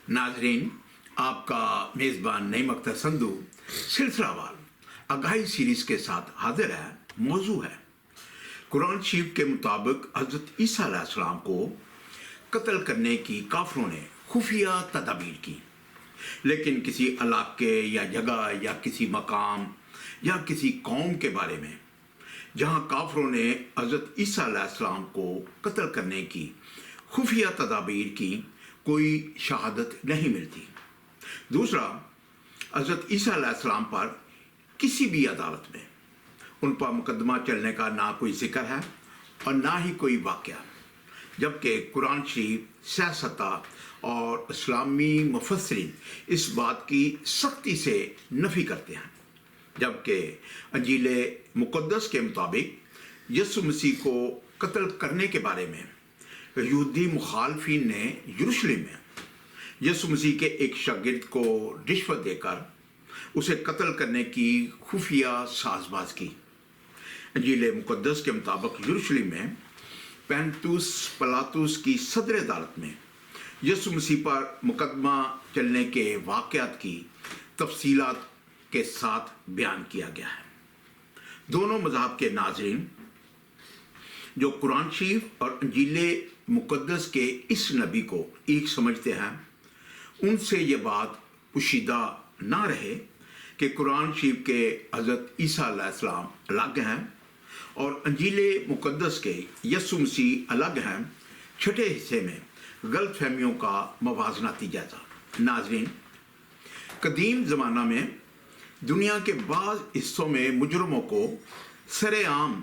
नाजरीन, आपका मेज़बान नईम अख्तर संधू सिलसिलावार आगाही सीरीज के साथ हाजिर है। मौजू है कुरान शरीफ के मुताबिक हज़रत ईसा अलैहिस्सलाम को कत्ल करने की काफिरों ने खुफिया तदाबीर की, लेकिन किसी इलाके या जगह या किसी मकाम या किसी कौम के बारे में जहाँ काफिरों ने हज़रत ईसा अलैहिस्सलाम को कत्ल करने की खुफिया तदाबीर की कोई शहादत नहीं मिलती। दूसरा, हज़रत ईसा अलैहिस्सलाम पर किसी भी अदालत में उन पर मुकदमा चलने का ना कोई जिक्र है और ना ही कोई वाक़या, जबकि कुरान शरीफ सियासता और इस्लामी मुफस्सिरीन इस बात की सख्ती से नफ़ी करते हैं। जबकि इंजील मुक़द्दस के मुताबिक यसु मसीह को कत्ल करने के बारे में यहूदी मुखालफिन ने यरूशलेम में यसु मसीह के एक शागिर्द को रिश्वत देकर उसे कत्ल करने की खुफिया साजबाज की। इंजील मुक़द्दस के मुताबिक यरूशलेम में पेंतुस पिलातुस की सदर अदालत में यसु मसीह पर मुकदमा चलने के वाक़यात की तफसीलात के साथ बयान किया गया है। दोनों मज़हब के नाज़रीन जो कुरान शरीफ और इंजील मुक़द्दस के इस नबी को एक समझते हैं, उनसे ये बात पुशीदा ना रहे कि कुरान शरीफ के हज़रत ईसा अलैहिस्सलाम अलग हैं और इंजील मुक़द्दस के यसु मसीह अलग हैं। छठे हिस्से में गलत फहमियों का मवाज़नाती जायज़ा। नाज़रीन, कदीम ज़माना में दुनिया के बाज़ हिस्सों में मुजरमों को सरेआम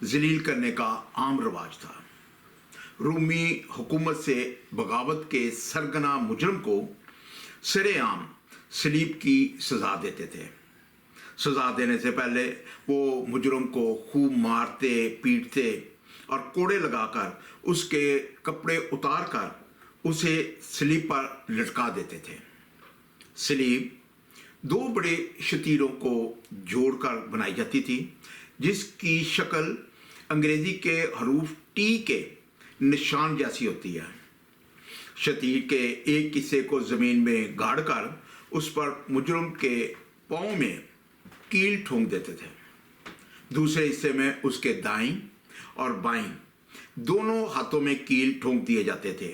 ज़लील करने का आम रवाज था। रूमी हुकूमत से बगावत के सरगना मुजरम को सरेआम सलीब की सज़ा देते थे। सज़ा देने से पहले वो मुजरम को खूब मारते पीटते और कोड़े लगाकर उसके कपड़े उतार कर उसे सलीब पर लटका देते थे। सलीब दो बड़े शतीरों को जोड़कर बनाई जाती थी, जिसकी शक्ल अंग्रेज़ी के हरूफ टी के निशान जैसी होती है। शतीर के एक हिस्से को ज़मीन में गाड़कर उस पर मुजरम के पाँव में कील ठोंक देते थे। दूसरे हिस्से में उसके दाईं और बाईं दोनों हाथों में कील ठोंक दिए जाते थे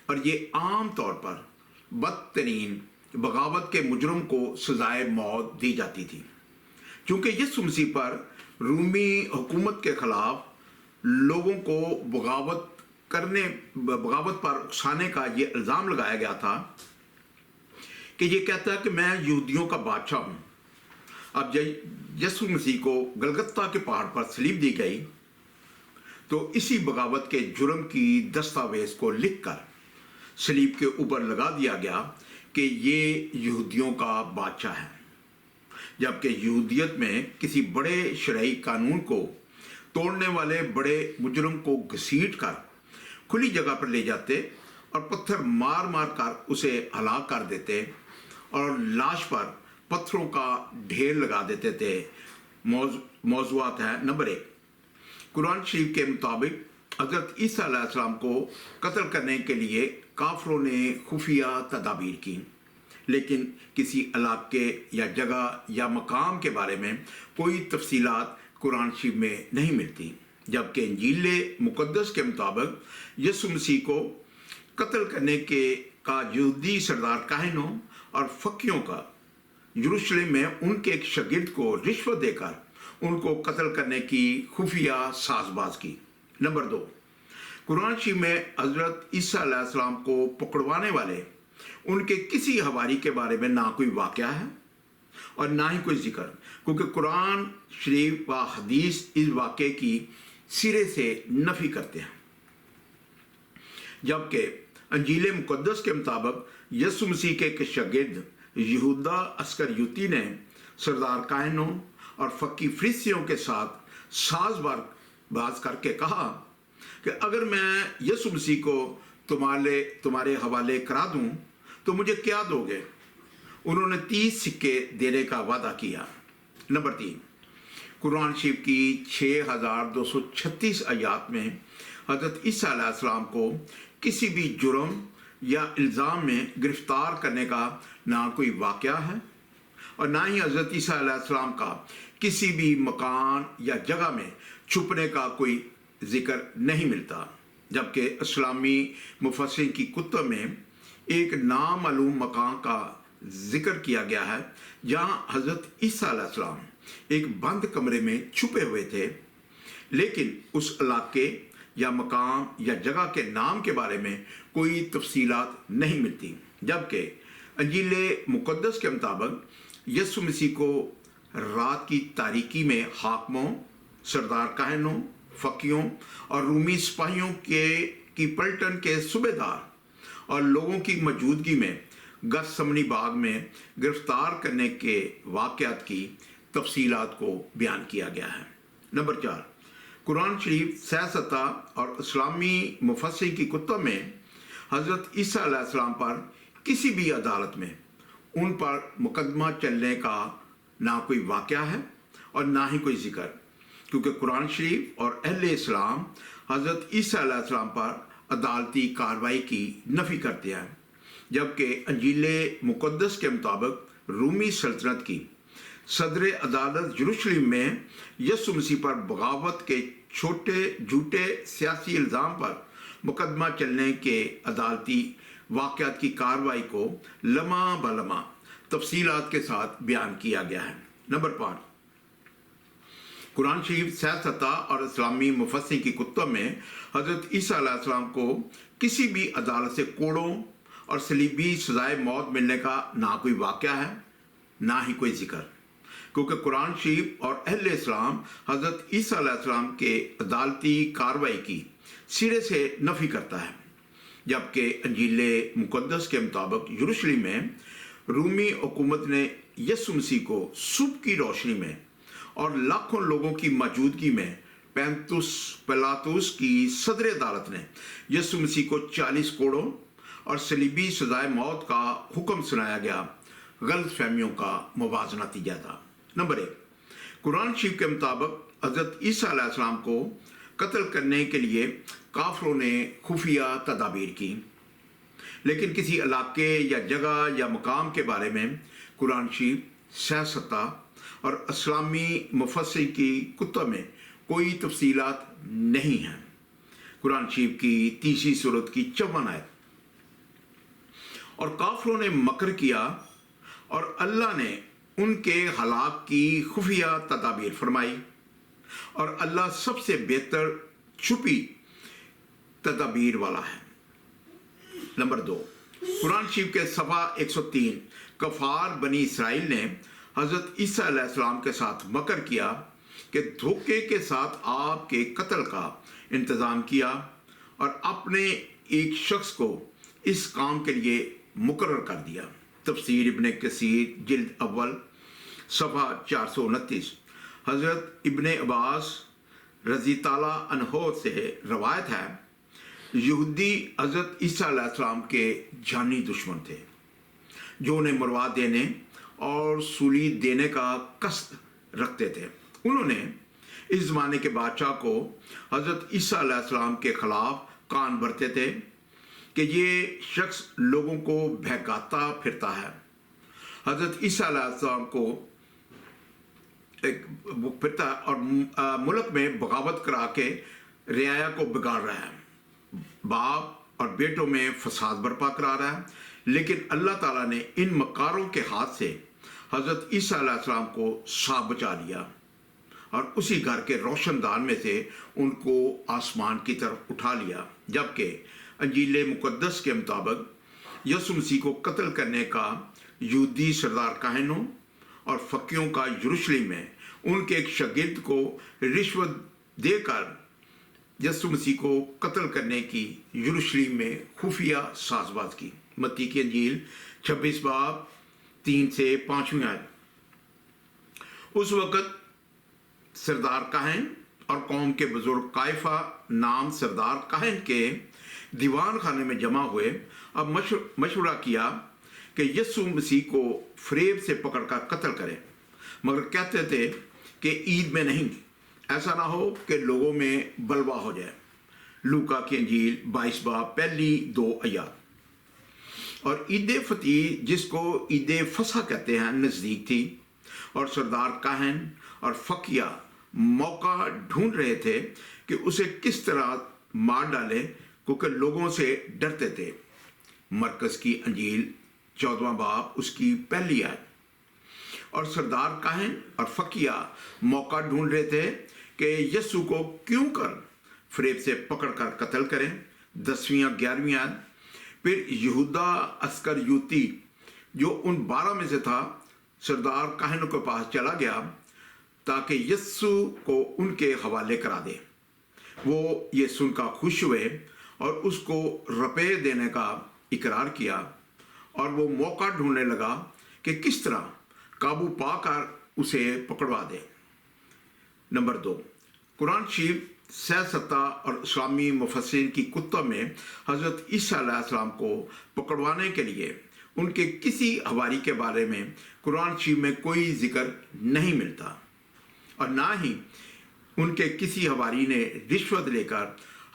और ये आम तौर पर बदतरीन बगावत के मुजरम को सजाए मौत दी जाती थी। चूँकि यसु मसीह पर रूमी हुकूमत के ख़िलाफ़ लोगों को बगावत पर उकसाने का ये इल्ज़ाम लगाया गया था कि ये कहता है कि मैं यहूदियों का बादशाह हूँ। अब जब यसु मसीह को गलगत्ता के पहाड़ पर सलीब दी गई तो इसी बगावत के जुर्म की दस्तावेज़ को लिखकर सलीब के ऊपर लगा दिया गया कि ये यहूदियों का बादशाह है। जबकि यहूदियत में किसी बड़े शरई कानून को तोड़ने वाले बड़े मुजरम को घसीट कर खुली जगह पर ले जाते और पत्थर मार मार कर उसे हलाक कर देते और लाश पर पत्थरों का ढेर लगा देते थे। मौज़ूआत है नंबर 1, कुरान शरीफ के मुताबिक हज़रत ईसा अलैहिस्सलाम को कत्ल करने के लिए काफिरों ने खुफिया तदाबीर की, लेकिन किसी इलाके या जगह या मकाम के बारे में कोई तफसीलात कुरान शरीफ में नहीं मिलती। जबकि इंजील मुक़द्दस के मुताबिक यसु मसीह को कत्ल करने का यहूदी सरदार काहिनों और फ़कीहों का यरूशलेम में उनके एक शागिर्द को रिश्वत देकर उनको कत्ल करने की खुफिया साजबाज की। नंबर 2, कुरान शरीफ में हज़रत ईसा अलैहिस्सलाम को पकड़वाने वाले उनके किसी हवारी के बारे में ना कोई वाक़या है और ना ही कोई जिक्र, क्योंकि कुरान शरीफ व हदीस इस वाक़े की सिरे से नफ़ी करते हैं। जबकि इंजील मुक़द्दस के मुताबिक यसु मसीह के एक शागिर्द यहूदा अस्करियोती ने सरदार काहिनों और फ़की फरीसियों के साथ साज़बाज करके कहा कि अगर मैं यसु मसीह को तुम्हारे हवाले करा दूं तो मुझे क्या दोगे? उन्होंने 30 सिक्के देने का वादा किया। नंबर 3, कुरान शरीफ की 6236 आयात में हज़रत ईसा अलैहिस्सलाम को किसी भी जुर्म یا الزام میں گرفتار کرنے کا نہ کوئی واقعہ ہے اور نہ ہی حضرت عیسیٰ علیہ السلام کا کسی بھی مکان یا جگہ میں چھپنے کا کوئی ذکر نہیں ملتا، جبکہ اسلامی مفسرین کی کتب میں ایک نامعلوم مکان کا ذکر کیا گیا ہے جہاں حضرت عیسیٰ علیہ السلام ایک بند کمرے میں چھپے ہوئے تھے، لیکن اس علاقے یا مقام یا جگہ کے نام کے بارے میں کوئی تفصیلات نہیں ملتی، جبکہ انجیل مقدس کے مطابق یسوع مسیح کو رات کی تاریکی میں حاکموں، سردار کاہنوں، فقیوں اور رومی سپاہیوں کی پلٹن کے صوبے دار اور لوگوں کی موجودگی میں گتسمنی باغ میں گرفتار کرنے کے واقعات کی تفصیلات کو بیان کیا گیا ہے۔ نمبر 4، قرآن شریف سیاستہ اور اسلامی مفسرین کی کتب میں حضرت عیسیٰ علیہ السلام پر کسی بھی عدالت میں ان پر مقدمہ چلنے کا نہ کوئی واقعہ ہے اور نہ ہی کوئی ذکر، کیونکہ قرآن شریف اور اہل اسلام حضرت عیسیٰ علیہ السلام پر عدالتی کارروائی کی نفی کرتے ہیں، جبکہ انجیل مقدس کے مطابق رومی سلطنت کی صدر عدالت یروشلم میں یسوع مسیح پر بغاوت کے چھوٹے جھوٹے سیاسی الزام پر مقدمہ چلنے کے عدالتی واقعات کی کارروائی کو لمحہ بلمحہ تفصیلات کے ساتھ بیان کیا گیا ہے۔ نمبر 5، قرآن شریف سیاستہ اور اسلامی مفسرین کی کتب میں حضرت عیسیٰ علیہ السلام کو کسی بھی عدالت سے کوڑوں اور صلیبی سزائے موت ملنے کا نہ کوئی واقعہ ہے نہ ہی کوئی ذکر، کیونکہ قرآن شریف اور اہل اسلام حضرت عیسیٰ علیہ السلام کے عدالتی کارروائی کی سرے سے نفی کرتا ہے، جبکہ انجیل مقدس کے مطابق یروشلم میں رومی حکومت نے یسوع مسیح کو صبح کی روشنی میں اور لاکھوں لوگوں کی موجودگی میں پلاطس کی صدر عدالت نے یسوع مسیح کو 40 کوڑوں اور صلیبی سزائے موت کا حکم سنایا گیا، غلط فہمیوں کا مباحث نتیجہ تھا۔ نمبر 1، قرآن شریف کے مطابق حضرت عیسیٰ علیہ السلام کو قتل کرنے کے لیے کافروں نے خفیہ تدابیر کی، لیکن کسی علاقے یا جگہ یا مقام کے بارے میں قرآن شریف سیاستہ اور اسلامی مفسرین کی کتب میں کوئی تفصیلات نہیں ہیں۔ قرآن شریف کی 30 سورت کی 54 آیت، اور کافروں نے مکر کیا اور اللہ نے ان کے ہلاک کی خفیہ تدابیر فرمائی، اور اللہ سب سے بہتر چھپی تدابیر والا ہے۔ نمبر 2، قرآن شریف کے صفحہ 103، کفار بنی اسرائیل نے حضرت عیسیٰ علیہ السلام کے ساتھ مکر کیا کہ دھوکے کے ساتھ آپ کے قتل کا انتظام کیا اور اپنے ایک شخص کو اس کام کے لیے مقرر کر دیا۔ تفسیر ابن کثیر جلد اول صفحہ 429۔ حضرت ابن عباس رضی تعالیٰ عنہ سے روایت ہے، یہودی حضرت عیسیٰ علیہ السلام کے جانی دشمن تھے جو انہیں مروا دینے اور سولی دینے کا قصد رکھتے تھے۔ انہوں نے اس زمانے کے بادشاہ کو حضرت عیسیٰ علیہ السلام کے خلاف کان بھرتے تھے کہ یہ شخص لوگوں کو بہکاتا پھرتا ہے، حضرت عیسیٰ علیہ السلام کو پھرتا اور ملک میں بغاوت کرا کے رعایا کو بگاڑ رہا ہے، باپ اور بیٹوں میں فساد برپا کرا رہا ہے، لیکن اللہ تعالیٰ نے ان مکاروں کے ہاتھ سے حضرت عیسیٰ علیہ السلام کو صاف بچا لیا اور اسی گھر کے روشن دان میں سے ان کو آسمان کی طرف اٹھا لیا، جبکہ انجیل مقدس کے مطابق یسوع مسیح کو قتل کرنے کا یہودی سردار کاہنوں اور فقیوں کا یروشلم میں ان کے ایک شاگرد کو رشوت دے کر یسوع مسیح کو قتل کرنے کی یروشلم میں خفیہ ساز باز کی۔ متی کی انجیل 26 باب 3 سے 5 آیت۔ اس وقت سردار کاہن اور قوم کے بزرگ قائفہ نام سردار کاہن کے دیوان خانے میں جمع ہوئے، اب مشورہ کیا کہ یسوع مسیح کو فریب سے پکڑ کر قتل کریں، مگر کہتے تھے کہ عید میں نہیں، ایسا نہ ہو کہ لوگوں میں بلوا ہو جائے۔ لوکا کی انجیل 22 باب پہلی 2 آیات۔ اور عید فطیر جس کو عید فصح کہتے ہیں نزدیک تھی، اور سردار کاہن اور فقیہ موقع ڈھونڈ رہے تھے کہ اسے کس طرح مار ڈالے، کیونکہ لوگوں سے ڈرتے تھے۔ مرکز کی انجیل 14واں باب اس کی پہلی آیت۔ اور سردار کاہن اور فقیہ موقع ڈھونڈ رہے تھے کہ یسوع کو کیوں کر فریب سے پکڑ کر قتل کریں۔ 10ویں اور 11ویں آیت۔ پھر یہودا اسکریوتی جو ان 12 میں سے تھا سردار کاہنوں کے پاس چلا گیا تاکہ یسوع کو ان کے حوالے کرا دے۔ وہ یہ سن کر خوش ہوئے اور اس کو روپے دینے کا اقرار کیا، اور وہ موقع ڈھونڈنے لگا کہ کس طرح قابو پا کر اسے پکڑوا دے۔ نمبر 2، قرآن شریف سیاستہ اور اسلامی مفسرین کی کتب میں حضرت عیسیٰ علیہ السلام کو پکڑوانے کے لیے ان کے کسی حواری کے بارے میں قرآن شریف میں کوئی ذکر نہیں ملتا، اور نہ ہی ان کے کسی حواری نے رشوت لے کر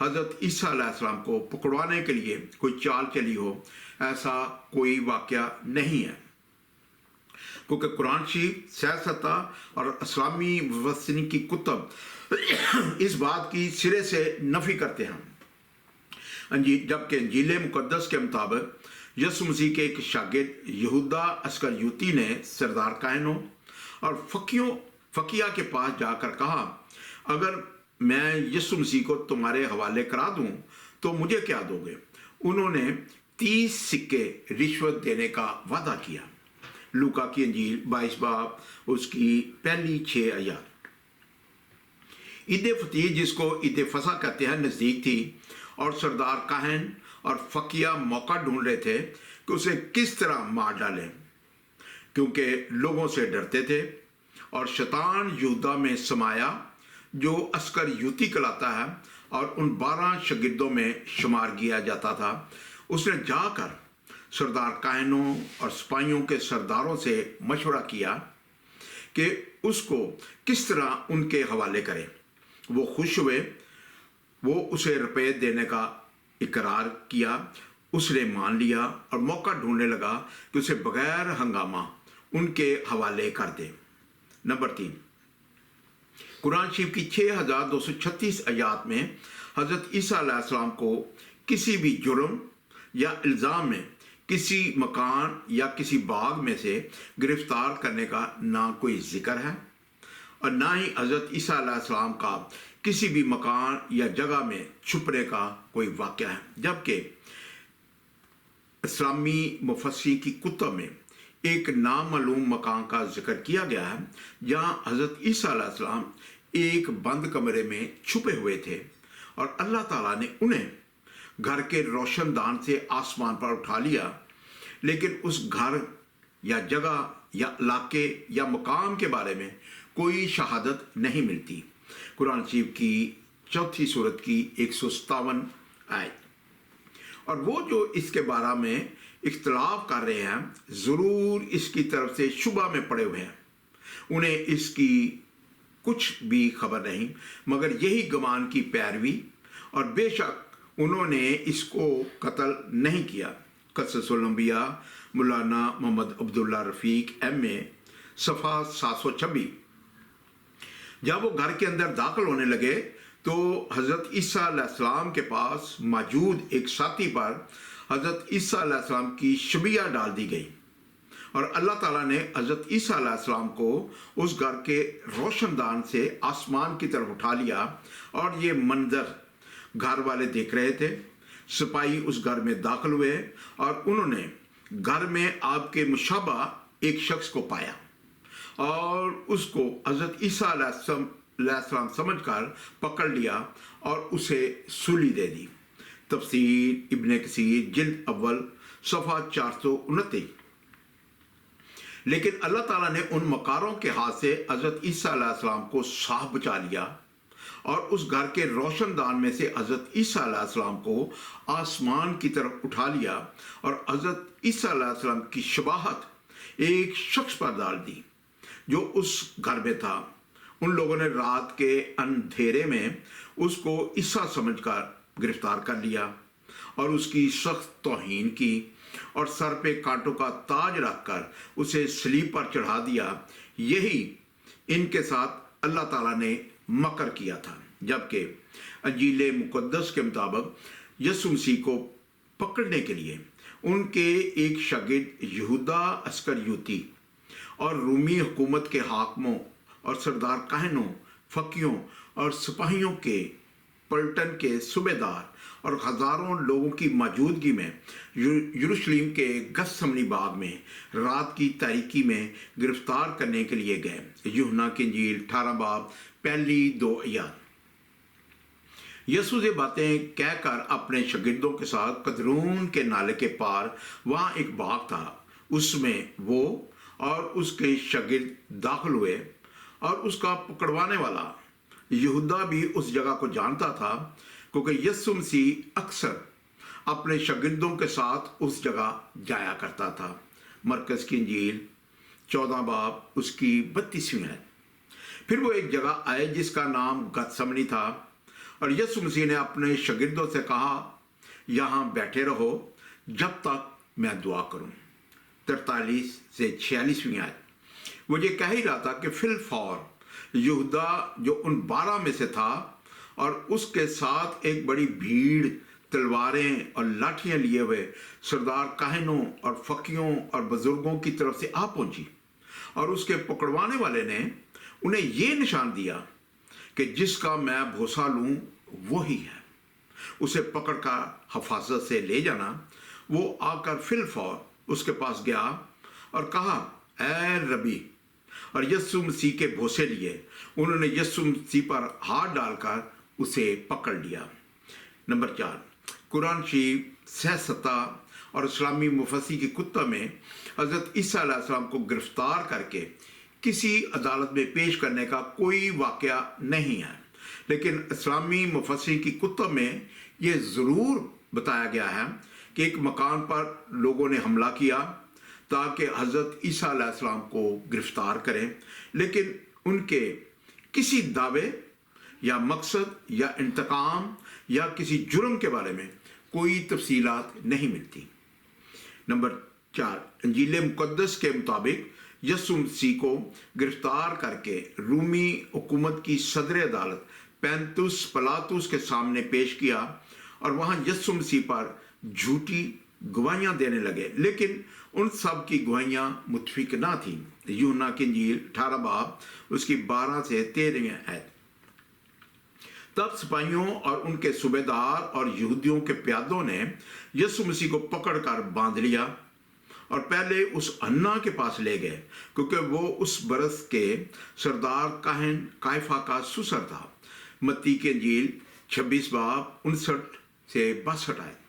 حضرت عیسیٰ علیہ السلام کو پکڑوانے کے لیے کوئی چال چلی ہو، ایسا کوئی واقعہ نہیں ہے، کیونکہ قرآن شریف سیاستہ اور اسلامی مفسرین کی کتب اس بات کی سرے سے نفی کرتے ہیں، جبکہ انجیل مقدس کے مطابق یسوع مسیح کے ایک شاگرد یہودا اسکریوتی نے سردار کاہنوں اور فقیہ کے پاس جا کر کہا، اگر میں یسوع مسیح کو تمہارے حوالے کرا دوں تو مجھے کیا دو گے؟ انہوں نے 30 سکے رشوت دینے کا وعدہ کیا۔ لوکا کی انجیل 22 باب اس کی پہلی 6 آیات۔ عید فطیر جس کو عید فصح کہتے ہیں نزدیک تھی، اور سردار کاہن اور فقیہ موقع ڈھونڈ رہے تھے کہ اسے کس طرح مار ڈالیں، کیونکہ لوگوں سے ڈرتے تھے۔ اور شیطان یہودا میں سمایا جو اسکریوتی کہلاتا ہے اور ان 12 شاگردوں میں شمار کیا جاتا تھا، اس نے جا کر سردار کاہنوں اور سپاہیوں کے سرداروں سے مشورہ کیا کہ اس کو کس طرح ان کے حوالے کرے۔ وہ خوش ہوئے، وہ اسے روپے دینے کا اقرار کیا، اس نے مان لیا اور موقع ڈھونڈنے لگا کہ اسے بغیر ہنگامہ ان کے حوالے کر دے۔ نمبر 3، قرآن شریف کی 6236 آیات میں حضرت عیسیٰ علیہ السلام کو کسی بھی جرم یا الزام میں کسی مکان یا کسی باغ میں سے گرفتار کرنے کا نہ کوئی ذکر ہے، اور نہ ہی حضرت عیسیٰ علیہ السلام کا کسی بھی مکان یا جگہ میں چھپنے کا کوئی واقعہ ہے، جبکہ اسلامی مفسرین کی کتب میں ایک نامعلوم مکان کا ذکر کیا گیا ہے جہاں حضرت عیسیٰ علیہ السلام ایک بند کمرے میں چھپے ہوئے تھے، اور اللہ تعالیٰ نے انہیں گھر کے روشن دان سے آسمان پر اٹھا لیا، لیکن اس گھر یا جگہ یا علاقے یا مقام کے بارے میں کوئی شہادت نہیں ملتی۔ قرآن شریف کی 4 سورت کی 157 آیت۔ اور وہ جو اس کے بارے میں اختلاف کر رہے ہیں ضرور اس کی طرف سے شبہ میں پڑے ہوئے ہیں، انہیں اس کی کچھ بھی خبر نہیں مگر یہی گمان کی پیروی، اور بے شک انہوں نے اس کو قتل نہیں کیا۔ قصص الانبیاء مولانا محمد عبداللہ رفیق MA صفحہ 726۔ جب وہ گھر کے اندر داخل ہونے لگے تو حضرت عیسیٰ علیہ السلام کے پاس موجود ایک ساتھی پر حضرت عیسیٰ علیہ السلام کی شبیہ ڈال دی گئی، اور اللہ تعالیٰ نے حضرت عیسیٰ علیہ السلام کو اس گھر کے روشن دان سے آسمان کی طرف اٹھا لیا، اور یہ منظر گھر والے دیکھ رہے تھے۔ سپاہی اس گھر میں داخل ہوئے اور انہوں نے گھر میں آپ کے مشابہ ایک شخص کو پایا، اور اس کو حضرت عیسیٰ علیہ السلام سمجھ کر پکڑ لیا اور اسے سولی دے دی۔ تفسیر ابن کثیر جلد اول صفحہ 429۔ لیکن اللہ تعالیٰ نے ان مکاروں کے ہاتھ سے حضرت عیسیٰ علیہ السلام کو صاف بچا لیا، اور اس گھر کے روشن دان میں سے حضرت عیسیٰ علیہ السلام کو آسمان کی طرف اٹھا لیا، اور حضرت عیسیٰ علیہ السلام کی شباہت ایک شخص پر ڈال دی جو اس گھر میں تھا۔ ان لوگوں نے رات کے اندھیرے میں اس کو عیسیٰ سمجھ کر گرفتار کر لیا اور اس کی سخت توہین کی، और सर पे कांटों का ताज रखकर उसे सलीब पर चढ़ा दिया। यही इनके साथ अल्लाह ताला ने मकर किया था। जबकि अंजील मुकद्दस के मुताबिक यसु मसीह को पकड़ने के लिए उनके एक शागिर्द यहूदा अस्करियोती और रूमी हुकूमत के हाकिमों और सरदार काहनों, फकीयों और सिपाहियों के पलटन के सूबेदार और हजारों लोगों की मौजूदगी में यरूशलेम के गत्समनी बाग में रात की तारीकी में गिरफ्तार करने के लिए गए। यूहन्ना की इंजील 18 बाब पहली 2 आयत। यसु से बातें कहकर अपने शागिर्दों के साथ कदरून के नाले के पार वहाँ एक बाग था, उसमें वो और उसके शागिर्द दाखिल हुए और उसका पकड़वाने वाला यहूदा भी उस जगह को जानता था, क्योंकि यसु मसीह अक्सर अपने शागिर्दों के साथ उस जगह जाया करता था। मरकज की इंजील 14 बाब उसकी 32वीं है। फिर वो एक जगह आए जिसका नाम गतसमनी था और यसु मसीह ने अपने शागिर्दों से कहा, यहाँ बैठे रहो जब तक मैं दुआ करूं। 43 से 46वीं आयत। वो ये कह ही रहा था कि फिलफौर यहूदा जो उन 12 में से था और उसके साथ एक बड़ी भीड़ तलवारें और लाठियां लिए हुए सरदार काहनों और फकीयों और बुजुर्गों की तरफ से आ पहुंची और उसके पकड़वाने वाले ने उन्हें ये निशान दिया कि जिसका मैं भरोसा लूं वो ही है, उसे पकड़कर हिफाजत से ले जाना। वो आकर फिलफौर उसके पास गया और कहा, ऐ रबी, और यसु मसीह के भरोसे लिए उन्होंने यसु मसीह पर हाथ डालकर उसे पकड़ लिया। नंबर 4, कुरान शरीफ सह-सत्ता और इस्लामी मुफस्सिर की कुतुब में हज़रत ईसा अलैहिस्सलाम को गिरफ्तार करके किसी अदालत में पेश करने का कोई वाक़या नहीं है, लेकिन इस्लामी मुफस्सिर की कुतुब में ये ज़रूर बताया गया है कि एक मकान पर लोगों ने हमला किया ताकि हज़रत ईसा अलैहिस्सलाम को गिरफ्तार करें, लेकिन उनके किसी दावे या मकसद या इंतकाम या किसी जुर्म के बारे में कोई तफसीलात नहीं मिलती। नंबर 4, अंजील मुकद्दस के मुताबिक यसु मसीह को गिरफ्तार करके रूमी हुकूमत की सदर अदालत पेंतुस पिलातुस के सामने पेश किया और वहाँ यसु मसीह पर झूठी गवाहियाँ देने लगे, लेकिन उन सब की गवाहियाँ मुतफिक ना थीं। यूहन्ना की इंजील 18 बाब उसकी 12 से 13वीं आयत। तब सिपाहियों और उनके सूबेदार और यहूदियों के प्यादों ने यसु मसीह को पकड़कर बांध लिया और पहले उस अन्ना के पास ले गए, क्योंकि वो उस बरस के सरदार काहन कायफा का ससुर था। मत्ती की इंजील 26 बाब 59 से 62 आयत।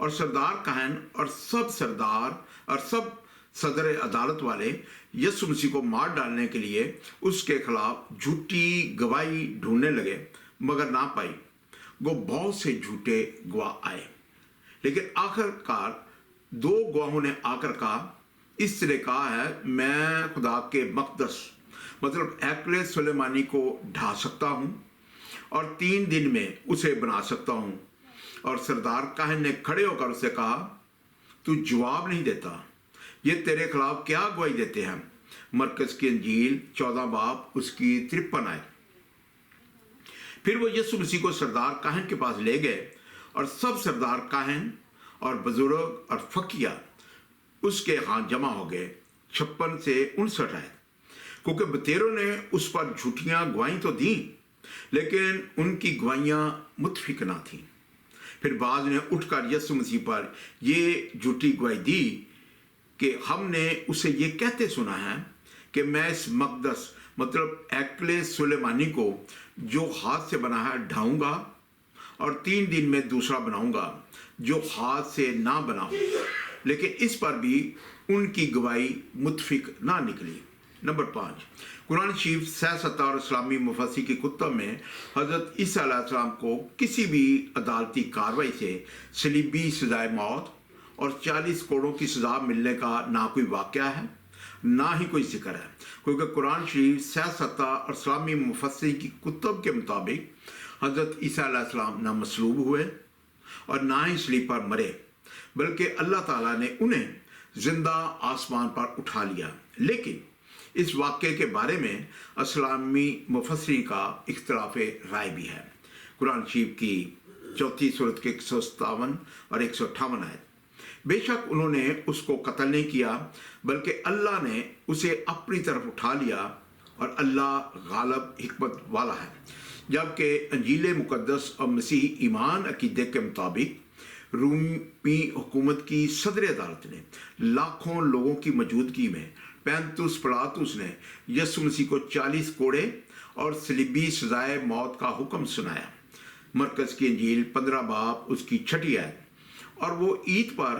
और सरदार काहन और सब सरदार और सब सदर अदालत वाले यसु मसीह को मार डालने के लिए उसके खिलाफ झूठी गवाही ढूंढने लगे, मगर ना पाई। वो बहुत से झूठे गवाह आए, लेकिन आखिरकार 2 गवाहों ने आकर कहा, इस तरह कहा है, मैं खुदा के मकदस मतलब एकले सुलेमानी को ढा सकता हूँ और 3 दिन में उसे बना सकता हूँ। और सरदार काहन ने खड़े होकर उससे कहा, तू जवाब नहीं देता, ये तेरे खिलाफ क्या गवाही देते हैं। मरकज की इंजील 14 बाब उसकी 53 आयत। फिर वो यसु मसीह को सरदार काहन के पास ले गए और सब सरदार काहन और बुजुर्ग और फकिया उसके हाथ जमा हो गए। 56 से 59 आयत। क्योंकि बतेरों ने उस पर झूठियां गवाही तो दी, लेकिन उनकी गवाहियां मुतफिक ना थी। फिर बाज ने उठकर यसु मसीह पर ये झूठी गवाही दी कि हमने उसे ये कहते सुना है कि मैं इस मकदस मतलब एकले सुलेमानी को जो हाथ से बना है ढाऊंगा और 3 दिन में दूसरा बनाऊंगा जो हाथ से ना बना हो। लेकिन इस पर भी उनकी गवाही मुतफिक ना निकली। नंबर 5, कुरान शरीफ सह-सत्ता और इस्लामी मुफस्सिर की कुतुब में हज़रत ईसा अलैहिस्सलाम को किसी भी अदालती कार्रवाई से सलीबी सजाए मौत और 40 कोड़ों की सजा मिलने का ना कोई वाक़या है, ना ही कोई जिक्र है, क्योंकि कुरान शरीफ सह-सत्ता और इस्लामी मुफस्सिर की कुतुब के मुताबिक हज़रत ईसा अलैहिस्सलाम ना मसलूब हुए और ना ही सलीब पर मरे, बल्कि अल्लाह ताला ने उन्हें जिंदा आसमान पर उठा लिया। लेकिन इस वाक़े के बारे में इस्लामी मुफस्सिरीन का इख्तिलाफ राय भी है। कुरान शरीफ की 4 सूरत के 157 और 158 आयत, बेशक उन्होंने उसको कत्ल नहीं किया बल्कि अल्लाह ने उसे अपनी तरफ उठा लिया और अल्लाह गालिब हिकमत वाला है। जबकि अंजील मुक़द्दस और मसीह ईमान अकीदे के मुताबिक रूमी हुकूमत की सदर अदालत ने लाखों लोगों की मौजूदगी में पैंतुस पिलातुस ने यसु मसीह को 40 कोड़े और सलीबी सजाए मौत का हुक्म सुनाया। मरकज की अंजील 15 बाब उसकी 6 आयत। और वो ईद पर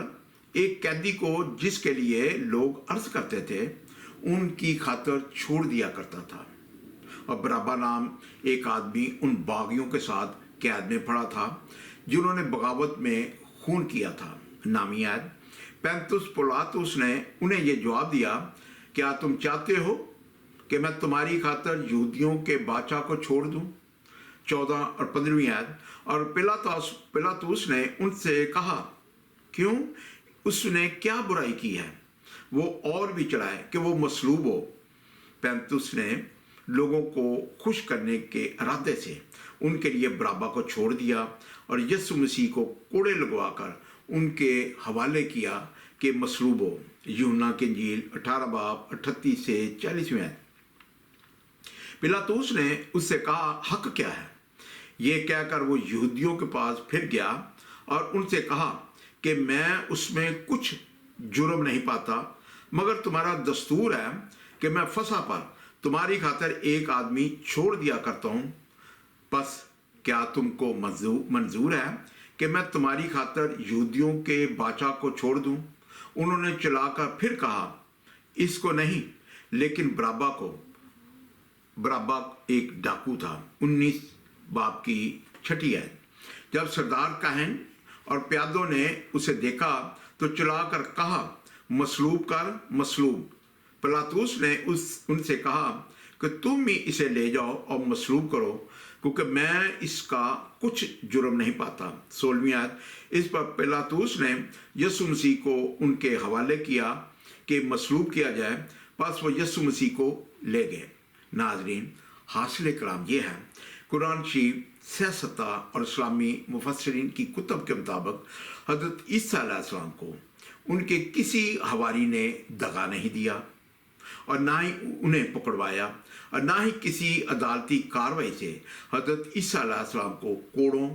एक कैदी को जिसके लिए लोग अर्ज करते थे उनकी खातिर छोड़ दिया करता था। और बराबा नाम एक आदमी उन बागियों के साथ कैद में पड़ा था जिन्होंने बगावत में खून किया था। नामी आयत, पैंतुस पिलातुस ने उन्हें यह जवाब दिया, क्या तुम चाहते हो कि मैं तुम्हारी खातिर यहूदियों के बादशाह को छोड़ दूं? 14 और 15वीं आयत, और पिलातुस ने उनसे कहा, क्यों? उसने क्या बुराई की है? वो और भी चढ़ाए कि वो मसलूब हो। पैंतुस ने लोगों को खुश करने के इरादे से उनके लिए बराबा को छोड़ दिया और यसु मसीह को कोड़े लगवाकर उनके हवाले किया कि मसलूब हो। यूहन्ना की इंजील 18 बाब 38 से 40वें आयत। पिलातुस ने उससे कहा, हक क्या है? ये कहकर वो यहूदियों के पास फिर गया और उनसे कहा कि मैं उसमें कुछ जुर्म नहीं पाता, मगर तुम्हारा दस्तूर है कि मैं फसा पर तुम्हारी खातिर एक आदमी छोड़ दिया करता हूं। बस क्या तुमको मंजूर है कि मैं तुम्हारी खातिर यहूदियों के बादशाह को छोड़ दूं? उन्होंने चलाकर फिर कहा, इसको नहीं, लेकिन बराबा को। बराबा एक डाकू था। 19 बाब की 6 आयत। जब सरदार काहन और प्यादों ने उसे देखा तो चलाकर कहा, मसलूब कर, मसलूब। पिलातुस ने उनसे कहा कि तुम ही इसे ले जाओ और मसलूब करो, क्योंकि मैं इसका कुछ जुर्म नहीं पाता। 16वीं आयत। इस पर पिलातुस ने यसु मसीह को उनके हवाले किया कि मसलूब किया जाए। बस वो यसु मसीह को ले गए। नाजरीन, हासिल कलाम ये है, कुरान शरीफ सियासत और इस्लामी मुफस्सिरीन की कुतब के मुताबिक हज़रत ईसा अलैहिस्सलाम को उनके किसी हवारी ने दगा नहीं दिया और ना ही उन्हें पकड़वाया और ना ही किसी अदालती कार्रवाई से हज़रत ईसा अलैहिस्सलाम को कोड़ों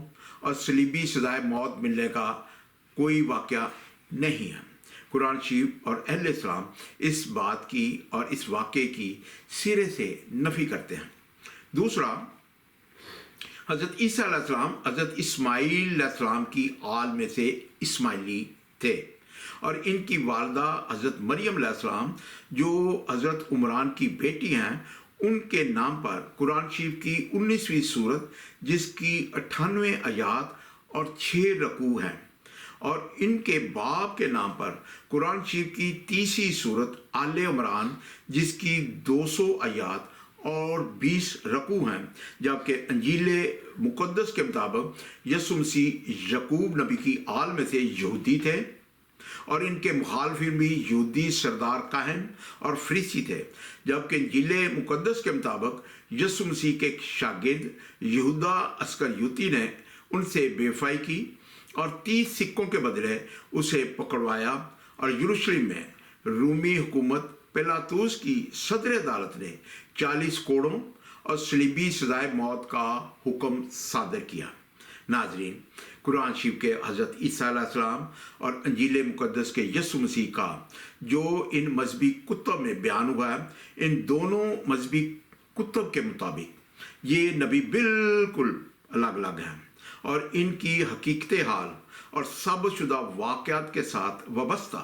और सलीबी सजाए मौत मिलने का कोई वाक़या नहीं है। कुरान शरीफ और अहले इस्लाम इस बात की और इस वाक़े की सिरे से नफ़ी करते हैं। दूसरा, हज़रत ईसा अलैहिस्सलाम हज़रत इस्माईल अलैहिस्सलाम की आल में से इस्माइली थे और इनकी वालदा हज़रत मरियम अलैहिस्सलाम जो हज़रत उमरान की बेटी हैं, उनके नाम पर कुरान शरीफ की 19वीं सूरत जिसकी 98 आयात और 6 रकू हैं, और इनके बाप के नाम पर कुरान शरीफ की 30वीं सूरत आले इमरान जिसकी 200 आयात और 20 रकू हैं। जबकि अंजील मुक़द्दस के मुताबिक यसु मसीह यकूब नबी की आल में से यहूदी थे और इनके मुखालफिन भी यहूदी सरदार काहन और फरीसी थे। जबकि अंजील मुक़द्दस के मुताबिक यसु मसीह के एक शागिर्द यहूदा अस्करियोती ने उनसे बेवफाई की और 30 सिक्कों के बदले उसे पकड़वाया और यरूशलेम में रूमी हुकूमत पिलातुस की सदर अदालत ने 40 कोड़ों और सलीबी सजाए मौत का हुक्म सादर किया। नाजरीन, कुरान शरीफ के हज़रत ईसा अलैहिस्सलाम और अंजील मुक़द्दस के यसु मसीह का जो इन मजहबी कुतुब में बयान हुआ है, इन दोनों मजहबी कुतुब के मुताबिक ये नबी बिल्कुल अलग अलग हैं और इनकी हकीकत हाल और सबशुदा वाक़यात के साथ वाबस्ता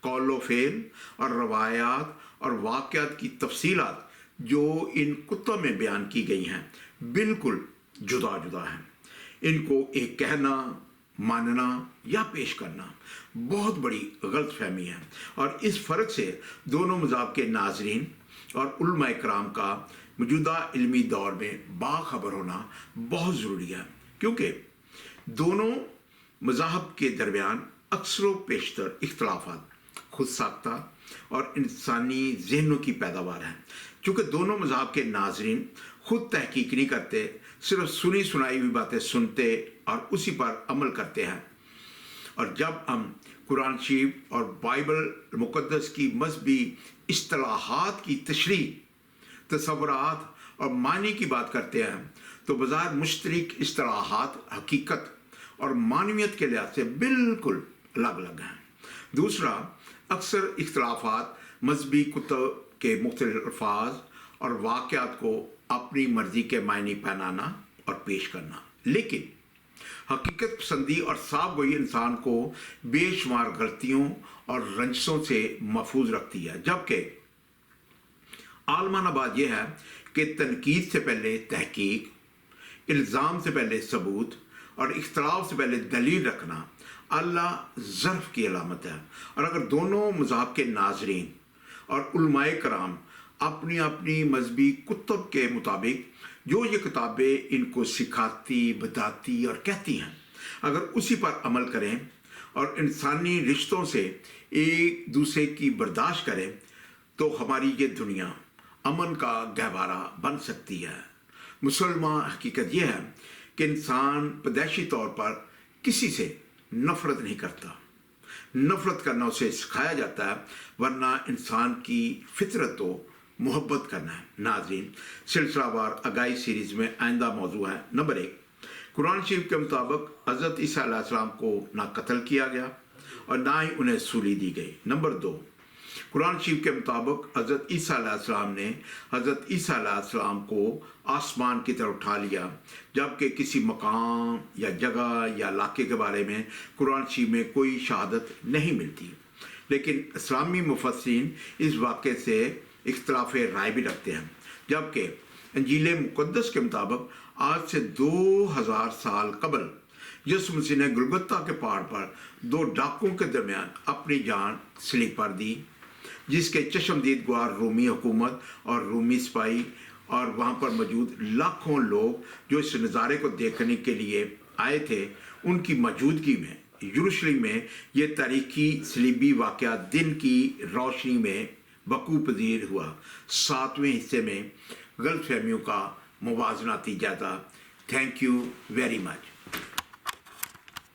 कौलो फेल और रवायात और वाक़यात की तफसीलात जो इन कुतुब में बयान की गई हैं बिल्कुल जुदा जुदा हैं। इनको एक कहना, मानना या पेश करना बहुत बड़ी गलत फहमी है और इस फ़र्क से दोनों मज़हब के नाजरीन और उलमा कराम का मौजूदा इल्मी दौर में बाखबर होना बहुत ज़रूरी है, क्योंकि दोनों मज़ाहब के दरमियान अक्सर व पेशतर इख्तलाफात खुद साख्ता और इंसानी जहनों की पैदावार हैं। चूँकि दोनों मज़हब के नाजरीन खुद तहकीक नहीं करते, सिर्फ सुनी सुनाई हुई बातें सुनते और उसी पर अमल करते हैं, और जब हम कुरान शरीफ और बाइबल मुक़द्दस की मजहबी इस्तिलाहात की तशरीह, तसव्वुरात और मानी की बात करते हैं, तो बज़ाहिर मुश्तरक इस्तिलाहात हकीकत और मानवियत के लिहाज से बिल्कुल अलग अलग हैं। दूसरा, अक्सर इख्तलाफात मजहबी कुतुब के मुख्तलिफ अल्फाज और वाक़यात को अपनी मर्ज़ी के मायने पहनाना और पेश करना, लेकिन हकीकत पसंदी और साफ गोई इंसान को बेशुमार गलतियों और रंजशों से महफूज रखती है। जबकि आलमाना बात यह है कि तनकीद से पहले तहकीक, इल्ज़ाम से पहले सबूत और इख्तलाफ से पहले दलील रखना अल्लाह ज़र्फ़ की अलामत है। और अगर दोनों मज़हब के नाजरीन और उलमाए कराम अपनी अपनी मजहबी कुतुब के मुताबिक जो ये किताबें इनको सिखाती, बताती और कहती हैं, अगर उसी पर अमल करें और इंसानी रिश्तों से एक दूसरे की बर्दाश्त करें, तो हमारी ये दुनिया अमन का गहवारा बन सकती है। मुसलमान हकीकत यह है कि इंसान पैदाइशी तौर पर किसी से नफ़रत नहीं करता। नफ़रत करना उसे सिखाया जाता है, वरना इंसान की फितरत तो मोहब्बत करना है। नाज़रीन, सिलसिलावार अगाई सीरीज़ में आइंदा मौजू है। नंबर 1, कुरान शरीफ के मुताबिक हज़रत ईसा अलैहिस्सलाम को ना कत्ल किया गया और ना ही उन्हें सूली दी गई। नंबर 2, कुरान शरीफ के मुताबिक हज़रत ईसा अलैहिस्सलाम ने हज़रत ईसा अलैहिस्सलाम को आसमान की तरफ उठा लिया, जबकि किसी मकाम या जगह या इलाके के बारे में कुरान शरीफ में कोई शहादत नहीं मिलती। लेकिन इस्लामी मुफस्सिरीन इस वाक़े से इख्तलाफ राय भी रखते हैं, जबकि इंजील मुक़द्दस के मुताबिक आज से 2000 साल कबल यीशु मसीह ने गुलगुता के पहाड़ पर 2 डाकुओं के दरमियान अपनी जान सलीब पर दी, जिसके चश्मदीद गवाह रूमी हुकूमत और रूमी सिपाही और वहाँ पर मौजूद लाखों लोग जो इस नज़ारे को देखने के लिए आए थे, उनकी मौजूदगी में यरूशलेम में ये तारीखी सलीबी वाक़या दिन की रोशनी में वक़ू पज़ीर हुआ। 7वें हिस्से में गलतफहमियों का मुवाज़नाती जायज़ा। Thank you very much.